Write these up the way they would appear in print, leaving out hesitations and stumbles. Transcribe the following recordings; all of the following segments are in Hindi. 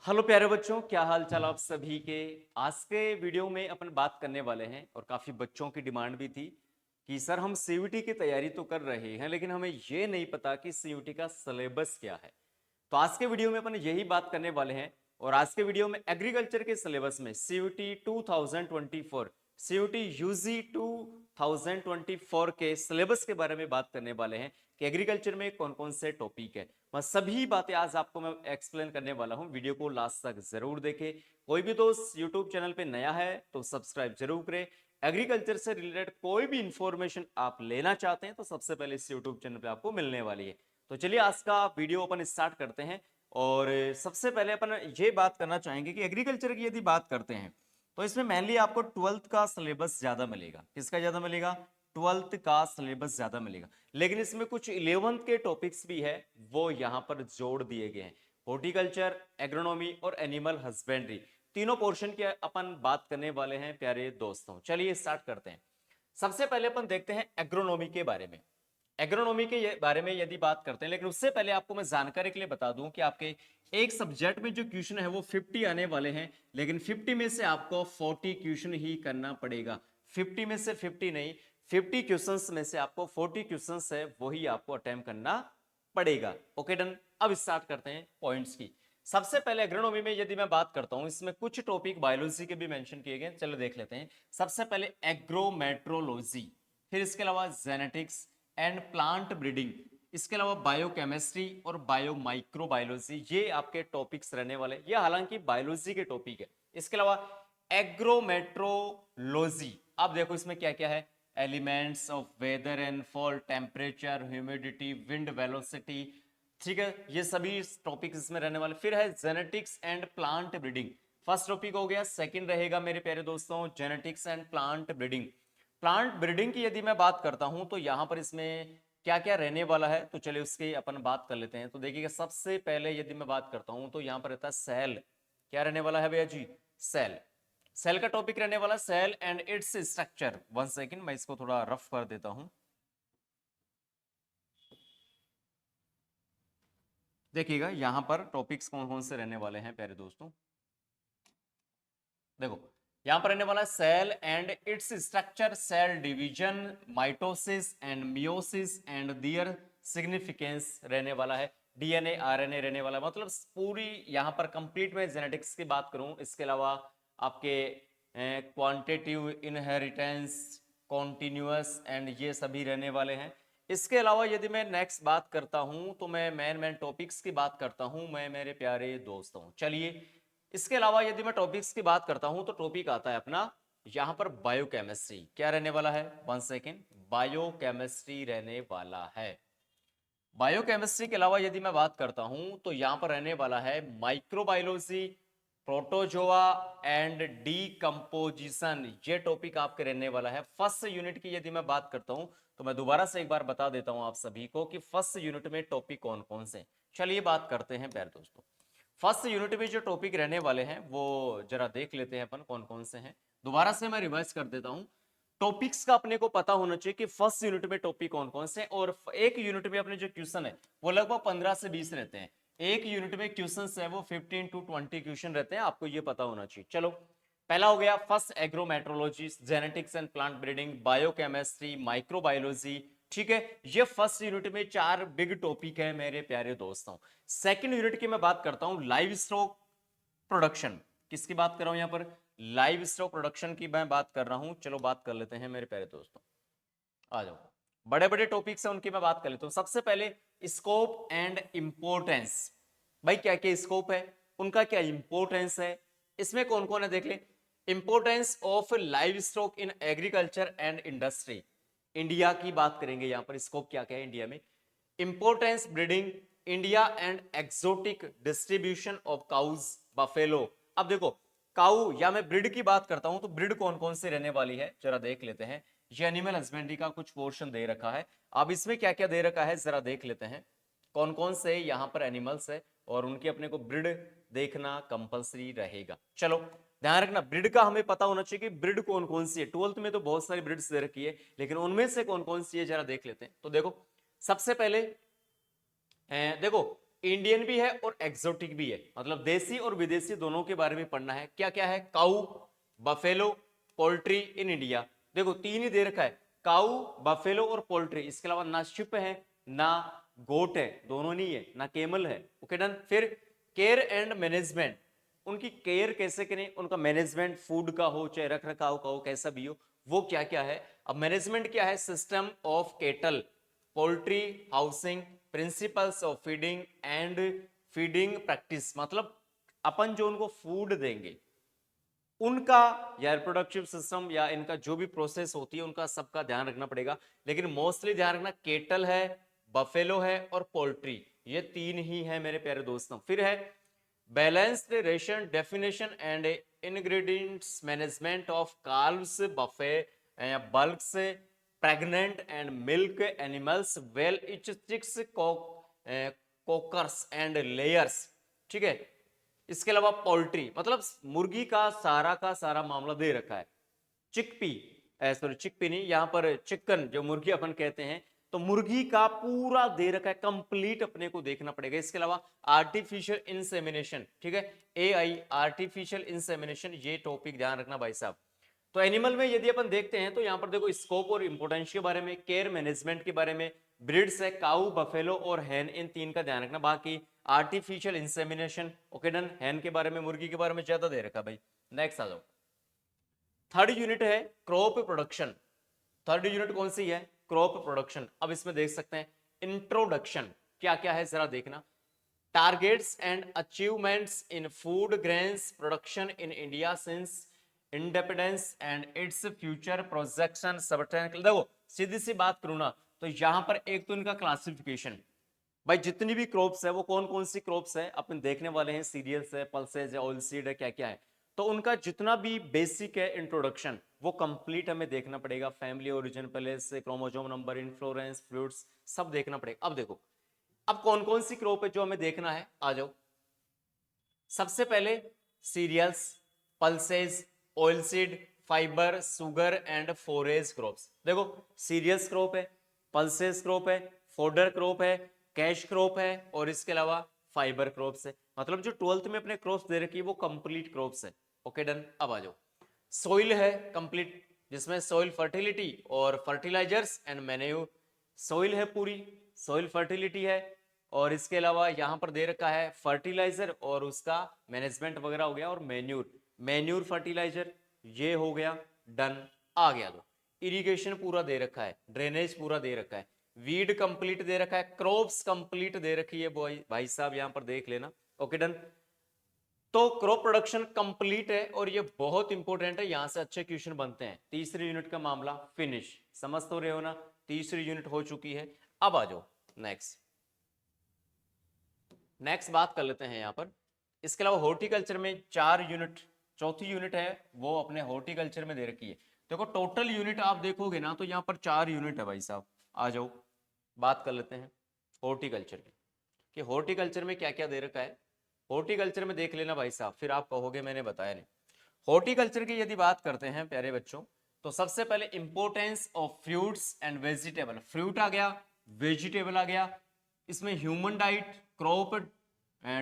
हेलो प्यारे बच्चों, क्या हाल चाल आप सभी के। आज के वीडियो में अपन बात करने वाले हैं और काफ़ी बच्चों की डिमांड भी थी कि सर हम सीयूटी की तैयारी तो कर रहे हैं लेकिन हमें ये नहीं पता कि सीयूटी का सिलेबस क्या है। तो आज के वीडियो में अपन यही बात करने वाले हैं और आज के वीडियो में एग्रीकल्चर के सिलेबस में सीयूटी 2024 सीयूटी यूजी 2024 के सिलेबस के बारे में बात करने वाले हैं कि एग्रीकल्चर में कौन कौन से टॉपिक है। मैं सभी बातें आज आपको मैं एक्सप्लेन करने वाला हूं, वीडियो को लास्ट तक जरूर देखें। कोई भी दोस्त यूट्यूब चैनल पे नया है तो सब्सक्राइब जरूर करें। एग्रीकल्चर से रिलेटेड कोई भी इंफॉर्मेशन आप लेना चाहते हैं तो सबसे पहले इस यूट्यूब चैनल पे आपको मिलने वाली है। तो चलिए आज का वीडियो अपन स्टार्ट करते हैं। और सबसे पहले अपन ये बात करना चाहेंगे कि एग्रीकल्चर की यदि बात करते हैं तो इसमें मेनली आपको 12th का सिलेबस ज्यादा मिलेगा। किसका ज्यादा मिलेगा? 12th का सिलेबस ज्यादा मिलेगा। लेकिन इसमें कुछ 11th के टॉपिक्स भी है, वो यहां पर जोड़ दिए गए हैं। हॉर्टिकल्चर, एग्रोनॉमी और एनिमल हस्बेंड्री, तीनों पोर्शन की अपन बात करने वाले हैं प्यारे दोस्तों। चलिए स्टार्ट करते हैं। सबसे पहले अपन देखते हैं एग्रोनॉमी के बारे में। एग्रोनॉमी के बारे में यदि बात करते हैं, लेकिन उससे पहले आपको मैं जानकारी के लिए बता दूं कि आपके एक सब्जेक्ट में जो क्वेश्चन है वो 50 आने वाले हैं, लेकिन 50 में से आपको 40 क्वेश्चन ही करना पड़ेगा। 50 में से 50 नहीं, 50 क्वेश्चंस में से आपको 40 क्वेश्चंस है वही आपको अटेम्प्ट करना पड़ेगा। Okay done. अब स्टार्ट करते हैं पॉइंट्स की। सबसे पहले एग्रोनॉमी में यदि मैं बात करता हूं, इसमें कुछ टॉपिक बायोलॉजी के भी मेंशन किए गए, चलो देख लेते हैं। सबसे पहले एग्रोमेट्रोलॉजी, फिर इसके अलावा जेनेटिक्स एंड प्लांट ब्रीडिंग, इसके अलावा बायोकेमिस्ट्री और बायो माइक्रोबायोलॉजी, ये आपके टॉपिक्स रहने वाले। ये हालांकि बायोलॉजी के टॉपिक है। इसके अलावा एग्रोमेट्रोलॉजी, अब देखो इसमें क्या क्या है। Elements of weather and fall, temperature, humidity, wind velocity, ठीक है, ये सभी टॉपिक्स इसमें रहने वाले। फिर है genetics and plant breeding, first topic हो गया। सेकंड रहेगा मेरे प्यारे दोस्तों genetics and plant breeding. Plant breeding की यदि मैं बात करता हूं तो यहां पर इसमें क्या क्या रहने वाला है, तो चलिए उसकी अपन बात कर लेते हैं। तो देखिएगा, सबसे पहले यदि मैं बात करता हूं तो यहां पर रहता है सेल। क्या रहने वाला है भैया जी? सेल। सेल का टॉपिक रहने वाला cell and its structure. One second, मैं इसको थोड़ा रफ कर देता हूं। देखिएगा यहां पर टॉपिक्स कौन कौन से रहने वाले हैं प्यारे दोस्तों। देखो यहां पर रहने वाला है cell and its structure, cell division, mitosis and meiosis and their significance रहने वाला है। डीएनए आरएनए रहने वाला है। मतलब पूरी यहां पर कंप्लीट में जेनेटिक्स की बात करूं, इसके अलावा आपके क्वांटिटिव इनहेरिटेंस, कॉन्टिन्यूअस एंड ये सभी रहने वाले हैं। इसके अलावा यदि मैं नेक्स्ट बात करता हूं तो मैं मेन मेन टॉपिक्स की बात करता हूं मैं मेरे प्यारे दोस्तों। चलिए इसके अलावा यदि मैं टॉपिक्स की बात करता हूं तो टॉपिक आता है अपना यहां पर बायोकेमिस्ट्री। क्या रहने वाला है? वन सेकेंड, बायोकेमिस्ट्री रहने वाला है। बायोकेमिस्ट्री के अलावा यदि मैं बात करता हूं तो यहां पर रहने वाला है माइक्रोबायोलॉजी, प्रोटोजोआ एंड डीकंपोजिशन, ये टॉपिक आपके रहने वाला है। फर्स्ट यूनिट की यदि मैं बात करता हूं तो मैं दोबारा से एक बार बता देता हूं आप सभी को कि फर्स्ट यूनिट में टॉपिक कौन कौन से। चलिए बात करते हैं प्यारे दोस्तों। फर्स्ट यूनिट में जो टॉपिक रहने वाले हैं वो जरा देख लेते हैं अपन कौन कौन से हैं। दोबारा से मैं रिवाइज कर देता हूं। टॉपिक्स का अपने को पता होना चाहिए कि फर्स्ट यूनिट में टॉपिक कौन कौन से, और एक यूनिट में अपने जो क्वेश्चन है वो लगभग 15 से 20 रहते हैं। एक यूनिट में क्वेश्चन है वो 15 to 20 क्वेश्चन रहते हैं, आपको ये पता होना चाहिए। चलो पहला हो गया first agrometeorology, genetics and plant breeding, biochemistry, microbiology. ठीक है, ये फर्स्ट यूनिट में चार बिग टॉपिक है मेरे प्यारे दोस्तों। सेकंड यूनिट की मैं बात करता हूं लाइव स्टॉक प्रोडक्शन। किसकी बात कर रहा हूं यहां पर? लाइव स्टॉक प्रोडक्शन की मैं बात कर रहा हूं। चलो बात कर लेते हैं मेरे प्यारे दोस्तों, आ जाओ। बड़े बड़े टॉपिक्स हैं उनकी मैं बात कर लेता हूं। सबसे पहले स्कोप एंड इंपोर्टेंस। भाई क्या क्या स्कोप है, उनका क्या इंपोर्टेंस है, इसमें कौन कौन है देख ले। Importance of live stock in agriculture and industry, India की बात करेंगे यहां पर। स्कोप क्या क्या है इंडिया में। Importance breeding India and exotic distribution of cows buffalo. अब देखो काऊ या मैं ब्रीड की बात करता हूं तो ब्रीड कौन कौन से रहने वाली है जरा देख लेते हैं। ये एनिमल हस्बेंड्री का कुछ पोर्शन दे रखा है। अब इसमें क्या क्या दे रखा है जरा देख लेते हैं। कौन कौन से यहां पर एनिमल्स है और उनकी अपने को ब्रीड देखना कंपलसरी रहेगा। चलो ध्यान रखना, ब्रीड का हमें पता होना चाहिए कि ब्रीड कौन कौन सी है। 12th में तो बहुत सारी ब्रीड्स दे रखी है, लेकिन उनमें से कौन कौन सी है जरा देख लेते हैं। तो देखो सबसे पहले देखो इंडियन भी है और एक्सोटिक भी है, मतलब देसी और विदेशी दोनों के बारे में पढ़ना है। क्या क्या है? काऊ, बफेलो, पोल्ट्री इन इंडिया। देखो तीन ही दे रखा है, काऊ, बफेलो और पोल्ट्री। इसके अलावा ना शिप है, ना गोट है, दोनों नहीं है, ना केमल है। Okay done. फिर केयर एंड मैनेजमेंट, उनकी केयर कैसे करें, उनका मैनेजमेंट फूड का हो चाहे रख रखाव का हो, कैसा भी हो, वो क्या क्या है। अब मैनेजमेंट क्या है? System of kettle, poultry housing, principles of feeding and feeding practice, मतलब अपन जो उनको फूड देंगे उनका या रिप्रोडक्टिव सिस्टम या इनका जो भी प्रोसेस होती है उनका सबका ध्यान रखना पड़ेगा। लेकिन मोस्टली ध्यान रखना केटल है, बफेलो है और पोल्ट्री, ये तीन ही है मेरे प्यारे दोस्तों। फिर है balanced ration definition and ingredients management of calves, बफे, bulls, pregnant and milk animals, well each chicks, cockers and layers. ठीक है। इसके अलावा पोल्ट्री मतलब मुर्गी का सारा मामला दे रखा है। चिकपी, सॉरी चिकपी नहीं, यहां पर चिकन जो मुर्गी अपन कहते हैं, तो मुर्गी का पूरा दे रखा है, कंप्लीट अपने को देखना पड़ेगा। इसके अलावा आर्टिफिशियल इंसेमिनेशन, ठीक है, एआई आर्टिफिशियल इंसेमिनेशन, ये टॉपिक ध्यान रखना भाई साहब। तो एनिमल में यदि अपन देखते हैं तो यहां पर देखो स्कोप और इंपोर्टेंस के बारे में, केयर मैनेजमेंट के बारे में, ब्रिड्स है काऊ, बफेलो और हैन, इन तीन का ध्यान रखना। बाकी आर्टिफिशियल इंसेमिनेशन, ओके डन। हैन के बारे में, मुर्गी के बारे में ज्यादा दे रखा भाई। नेक्स्ट आ जाओ। थर्ड यूनिट है क्रॉप प्रोडक्शन। थर्ड यूनिट कौन सी है? Crop production. अब इसमें देख सकते हैं इंट्रोडक्शन क्या क्या है, जरा देखना। Targets and achievements in food grains production in India since independence and its future projection सबटेन। देखो सीधी सी बात करूं ना, तो यहां पर एक तो इनका क्लासिफिकेशन, भाई जितनी भी क्रॉप्स है वो कौन कौन सी क्रॉप्स है अपन देखने वाले हैं, सीरियल्स है, पल्सेज है, ऑयल सीड है, क्या क्या है, तो उनका जितना भी बेसिक है इंट्रोडक्शन वो कंप्लीट हमें देखना पड़ेगा। Family origin, place, chromosome number, inflorescence, fruits, सब देखना पड़ेगा। अब देखो अब कौन कौन सी क्रॉप है जो हमें देखना है, आ जाओ। सबसे पहले cereals, pulses, oil seed, fibre, sugar and forage crops. देखो सीरियल्स क्रॉप है, पल्सेज क्रॉप है, फोडर क्रॉप है, कैश क्रॉप है और इसके अलावा फाइबर क्रॉप्स है। मतलब जो 12th में अपने क्रॉप्स दे रखी है वो कंप्लीट क्रॉप्स है। Okay done. अब आ जाओ। सोइल है कंप्लीट, जिसमें सोइल फर्टिलिटी और फर्टिलाइजर्स एंड मैन्यूर, सोइल है पूरी, सोइल फर्टिलिटी है और इसके अलावा यहां पर दे रखा है फर्टिलाइजर और उसका मैनेजमेंट वगैरह हो गया, और मैन्यूर, मैन्यूर फर्टिलाइजर ये हो गया डन। आ गया दो। इरिगेशन पूरा दे रखा है, ड्रेनेज पूरा दे रखा है, वीड कंप्लीट दे रखा है, क्रॉप्स कंप्लीट दे रखी है भाई साहब, यहां पर देख लेना। Okay done. तो क्रॉप प्रोडक्शन कंप्लीट है और ये बहुत इंपॉर्टेंट है, यहां से अच्छे क्वेश्चन बनते हैं। तीसरी यूनिट का मामला फिनिश, समझ तो रहे हो ना, तीसरी यूनिट हो चुकी है। अब आ जाओ नेक्स्ट। नेक्स्ट बात कर लेते हैं यहां पर। इसके अलावा हॉर्टिकल्चर में 4 यूनिट, चौथी यूनिट है वो अपने हॉर्टिकल्चर में दे रखी है। देखो टोटल यूनिट आप देखोगे ना तो यहां पर 4 यूनिट है भाई साहब। आ जाओ बात कर लेते हैं हॉर्टिकल्चर की, कि हॉर्टिकल्चर में क्या क्या दे रखा है। हॉर्टिकल्चर में देख लेना भाई साहब, फिर आप कहोगे मैंने बताया नहीं। हॉर्टिकल्चर की यदि बात करते हैं प्यारे बच्चों, तो सबसे पहले importance of fruits and vegetable, fruit आ गया, वेजिटेबल आ गया, इसमें human diet, crop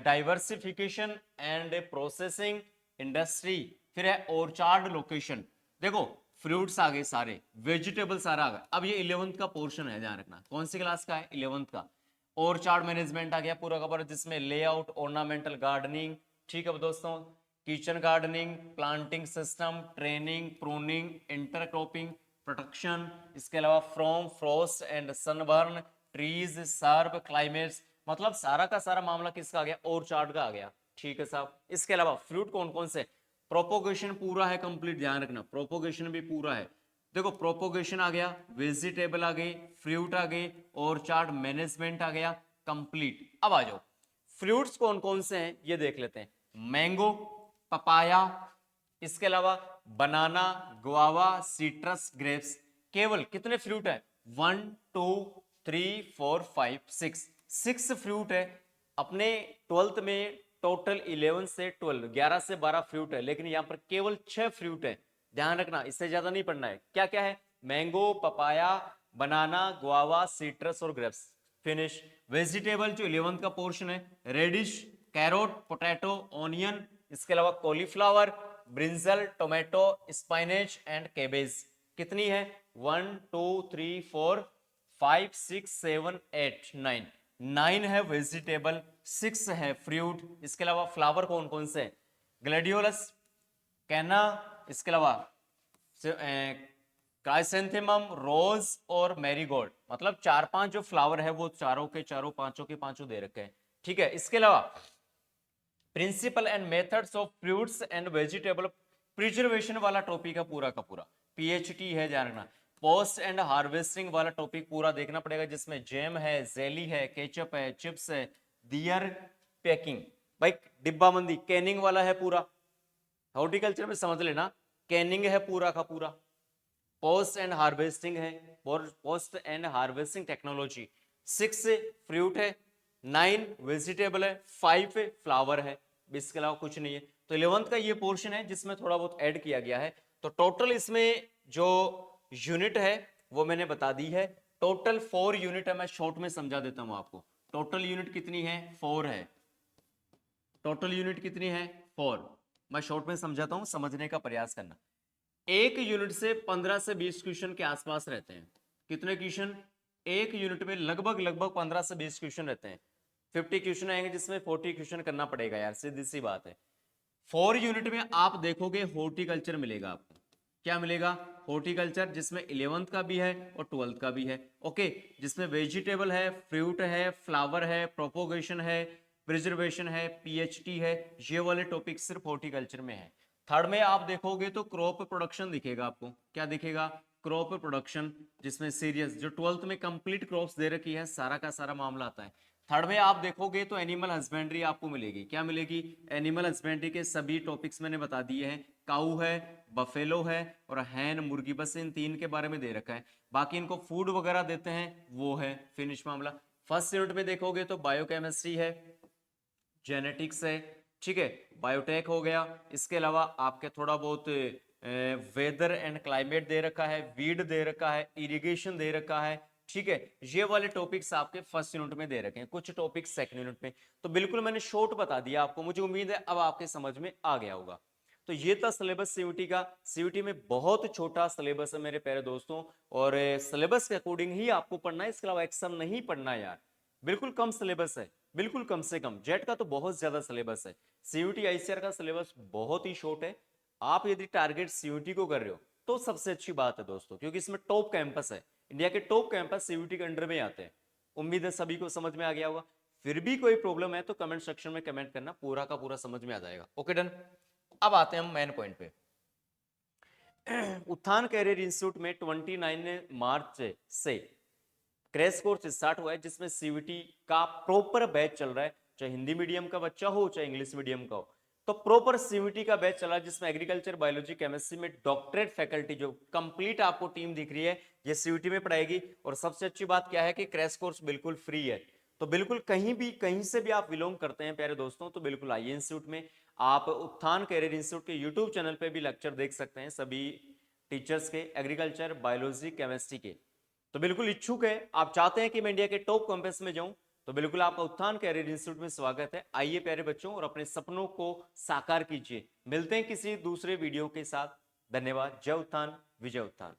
diversification and processing industry, फिर है ऑर्चार्ड लोकेशन। देखो फ्रूट्स आ गए सारे, वेजिटेबल सारा आ गया। अब ये 11th का पोर्शन है, ध्यान रखना कौन सी क्लास का है, 11th का। ऑर्चार्ड मैनेजमेंट आ गया पूरा का पूरा, जिसमें लेआउट, ऑर्नामेंटल गार्डनिंग, ठीक है दोस्तों, kitchen gardening, planting system, training, pruning, intercropping, protection, इसके अलावा from frost and sunburn, trees serve climates, मतलब सारा का सारा मामला किसका आ गया, ऑर्चार्ड का आ गया। ठीक है साहब। इसके अलावा फ्रूट कौन कौन से, प्रोपोगेशन पूरा है कंप्लीट, ध्यान रखना प्रोपोगेशन भी पूरा है। देखो प्रोपोगेशन आ गया, वेजिटेबल आ गई, फ्रूट आ गई, ऑर्चार्ड मैनेजमेंट आ गया कंप्लीट। अब आ जाओ फ्रूट्स कौन कौन से हैं ये देख लेते हैं। मैंगो, पपाया, इसके अलावा बनाना, गुआवा, सिट्रस, ग्रेप्स। केवल कितने फ्रूट है, 1 2 3 4 5 6, 6 फ्रूट है। अपने 12th में टोटल 11 से 12, 11 से 12 फ्रूट है, लेकिन यहां पर केवल 6 फ्रूट है, ध्यान रखना इससे ज्यादा नहीं पढ़ना है। क्या क्या है, मैंगो, पपाया, बनाना, गुआवा, सिट्रस और ग्रेप्स। फिनिश। वेजिटेबल जो 11th का पोर्शन है, रेडिश, कैरोट, पोटैटो, ऑनियन, इसके अलावा cauliflower, brinjal, tomato, spinach and cabbage. कितनी है? 1 2 3 4 5 6 7 8 9। 9 है वेजिटेबल, 6 है फ्रूट। इसके अलावा फ्लावर कौन कौन से? ग्लैडियोलस, कैना, इसके अलावा क्राइसेंथेमम, रोज और मैरीगोल्ड। मतलब 4-5 जो फ्लावर है वो चारों के चारों, पांचों के पांचों दे रखे हैं। ठीक है। इसके अलावा principle and methods of fruits and vegetable preservation वाला टॉपिक है पूरा का पूरा, पीएचटी है जानना। पोस्ट एंड हार्वेस्टिंग वाला टॉपिक पूरा देखना पड़ेगा, जिसमें जैम है, जेली है, केचप है, चिप्स है, दियर पैकिंग, भाई डिब्बाबंदी, कैनिंग वाला है पूरा। हॉर्टिकल्चर में समझ लेना, कैनिंग है पूरा का पूरा। पोस्ट एंड हार्वेस्टिंग है, post and harvesting technology. 6 fruit है, 9 वेजिटेबल है, 5 फ्लावर है, इसके अलावा कुछ नहीं है। तो 11th का ये पोर्शन है जिसमें थोड़ा बहुत ऐड किया गया है। तो टोटल इसमें जो यूनिट है वो मैंने बता दी है। टोटल 4 यूनिट है, मैं शॉर्ट में समझा देता हूं आपको। टोटल यूनिट कितनी है? 4 है। टोटल यूनिट कितनी है? 4। मैं शॉर्ट में समझाता हूं, समझने का प्रयास करना। एक यूनिट से 15 से 20 क्वेश्चन के आसपास रहते हैं। कितने क्वेश्चन? एक यूनिट में लगभग 15 से 20 क्वेश्चन रहते हैं। 50 क्वेश्चन आएंगे जिसमें 40 क्वेश्चन करना पड़ेगा यार, सीधी सी बात है। 4 यूनिट में आप देखोगे हॉर्टिकल्चर मिलेगा आपको। क्या मिलेगा? हॉर्टिकल्चर, जिसमें 11th का भी है और 12th का भी है। ओके, जिसमें वेजिटेबल है, फ्रूट है, फ्लावर है, प्रोपोगेशन है, प्रिजर्वेशन है, पीएचटी है, ये वाले टॉपिक सिर्फ हॉर्टिकल्चर में है। थर्ड में आप देखोगे तो क्रॉप प्रोडक्शन दिखेगा आपको। क्या दिखेगा? क्रॉप प्रोडक्शन, जिसमें सीरियस जो 12th में कंप्लीट क्रॉप्स दे रखी है, सारा का सारा मामला आता है। थर्ड में आप देखोगे तो एनिमल हस्बेंड्री आपको मिलेगी। क्या मिलेगी? एनिमल हस्बेंड्री के सभी टॉपिक्स मैंने बता दिए हैं। काऊ है, बफेलो है और हैन मुर्गी, बस इन 3 के बारे में दे रखा है। बाकी इनको फूड वगैरह देते हैं वो है, फिनिश मामला। फर्स्ट यूनिट में देखोगे तो बायोकेमिस्ट्री है, जेनेटिक्स है, ठीक है, बायोटेक हो गया। इसके अलावा आपके थोड़ा बहुत वेदर एंड क्लाइमेट दे रखा है, वीड दे रखा है, इरिगेशन दे रखा है, ठीक है। ये वाले टॉपिक्स आपके फर्स्ट यूनिट में दे रखे हैं, कुछ टॉपिक्स सेकंड यूनिट में। तो बिल्कुल मैंने शॉर्ट बता दिया आपको, मुझे उम्मीद है अब आपके समझ में आ गया होगा। तो ये था सिलेबस सीयूटी का। सीयूटी में बहुत छोटा सिलेबस है मेरे प्यारे दोस्तों, और सिलेबस के अकॉर्डिंग ही आपको पढ़ना है, इसके अलावा एक्सम नहीं पढ़ना यार। बिल्कुल कम सिलेबस है, बिल्कुल कम से कम। जेट का तो बहुत ज्यादा सिलेबस है, सीयूटी आईसीआर का सिलेबस बहुत ही शॉर्ट है। आप यदि टारगेट सीयूटी को कर रहे हो तो सबसे अच्छी बात है दोस्तों, क्योंकि इसमें टॉप कैंपस है, इंडिया के टॉप कैंपस सीयूटी के अंडर में आते हैं। उम्मीद है सभी को समझ में आ गया होगा। फिर भी कोई प्रॉब्लम है तो कमेंट सेक्शन में कमेंट करना, पूरा का पूरा समझ में आ जाएगा। Okay done. अब आते हैं हम मेन पॉइंट पे। उत्थान कैरियर इंस्टीट्यूट में 29 मार्च से क्रैश कोर्स स्टार्ट हुआ है, जिसमें सीयूटी का प्रॉपर बैच चल रहा है, चाहे हिंदी मीडियम का बच्चा हो चाहे इंग्लिश मीडियम का हो। तो प्रॉपर सीयूटी का बैच चला, जिसमें एग्रीकल्चर, बायोलॉजी, केमिस्ट्री में डॉक्टरेट फैकल्टी जो कंप्लीट आपको टीम दिख रही है, ये सीयूटी में पढ़ाएगी। और सबसे अच्छी बात क्या है कि क्रैश कोर्स बिल्कुल फ्री है। तो बिल्कुल कहीं भी, कहीं से भी आप बिलोंग करते हैं प्यारे दोस्तों, तो बिल्कुल आइए इंस्टीट्यूट में। आप उत्थान कैरियर इंस्टीट्यूट के यूट्यूब चैनल पे भी लेक्चर देख सकते हैं, सभी टीचर्स के, एग्रीकल्चर, बायोलॉजी, केमिस्ट्री के। तो बिल्कुल इच्छुक है, आप चाहते हैं कि मैं इंडिया के टॉप कैंपस में जाऊं, तो बिल्कुल आपका उत्थान कैरियर इंस्टीट्यूट में स्वागत है। आइए प्यारे बच्चों और अपने सपनों को साकार कीजिए। मिलते हैं किसी दूसरे वीडियो के साथ। धन्यवाद। जय उत्थान, विजय उत्थान।